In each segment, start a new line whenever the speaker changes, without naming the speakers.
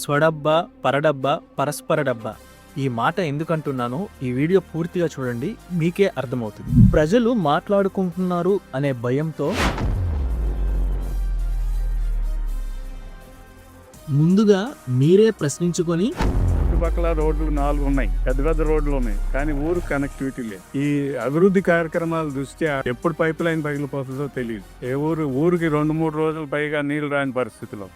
స్వడబ్బా, పరడబ్బా, పరస్పర డబ్బా. ఈ మాట ఎందుకంటున్నానో ఈ వీడియో పూర్తిగా చూడండి, మీకే అర్థమవుతుంది. ప్రజలు మాట్లాడుకుంటున్నారు అనే భయంతో ముందుగా మీరే ప్రశ్నించుకొని
చుట్టుపక్కల రోడ్లు 4 ఉన్నాయి, పెద్ద పెద్ద రోడ్లు ఉన్నాయి, కానీ ఊరు కనెక్టివిటీ లేదు. ఈ అభివృద్ధి కార్యక్రమాల దృష్ట్యా ఎప్పుడు పైప్ లైన్ పగిలిపోతుందో తెలియదు. ఊరికి 2-3 రోజులు పైగా నీళ్లు రాని పరిస్థితిలో.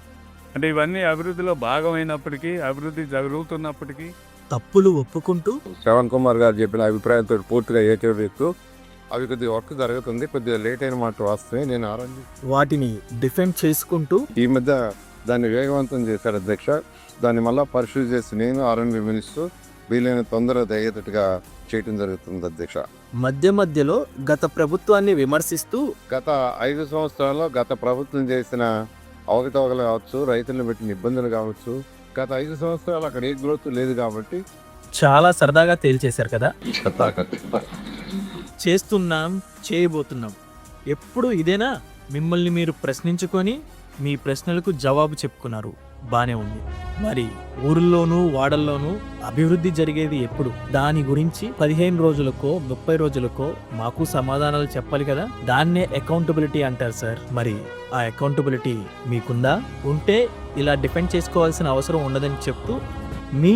అంటే ఇవన్నీ అభివృద్ధిలో భాగమైనప్పటికీ, అభివృద్ధి జరుగుతున్నప్పటికీ
తప్పులు ఒప్పుకుంటూ
శ్రవణ్ కుమార్ గారు చెప్పిన అభిప్రాయంతో పూర్తిగా ఏకీభవిస్తూ అవి కొద్దిగా వర్క్ జరుగుతుంది, కొద్దిగా లేట్ అయిన మాట వస్తే నేను ఆరంభి
వాటిని డిఫెండ్ చేసుకుంటూ
ఈ మధ్య దాన్ని వేగవంతం చేశారు అధ్యక్ష. దాన్ని మళ్ళీ పరిశీలి చేసి నేను ఆర్ఎన్బి మినిస్తూ వీలైన తొందరగా అయ్యేటట్టుగా చేయడం జరుగుతుంది అధ్యక్ష.
మధ్య మధ్యలో గత ప్రభుత్వాన్ని విమర్శిస్తూ
గత 5 సంవత్సరాల్లో గత ప్రభుత్వం చేసిన అవకతవకలు కావచ్చు, రైతులను పెట్టిన ఇబ్బందులు కావచ్చు, గత 5 సంవత్సరాలు అక్కడ ఏ గ్రోత్ లేదు కాబట్టి
చాలా సరదాగా తేల్చేశారు కదా. చేస్తున్నాం, చేయబోతున్నాం, ఎప్పుడు ఇదేనా? మిమ్మల్ని మీరు ప్రశ్నించుకొని మీ ప్రశ్నలకు జవాబు చెప్పుకున్నారు, బానే ఉంది. మరి ఊర్లోనూ వాడల్లోనూ అభివృద్ధి జరిగేది ఎప్పుడు? దాని గురించి 15 రోజులకో 30 రోజులకో మాకు సమాధానాలు చెప్పాలి కదా. దాన్నే అకౌంటబిలిటీ అంటారు సార్. మరి ఆ అకౌంటబిలిటీ మీకుందా? ఉంటే ఇలా డిఫెండ్ చేసుకోవాల్సిన అవసరం ఉండదని చెప్తూ మీ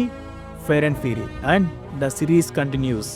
fair and fiery and the series continuous.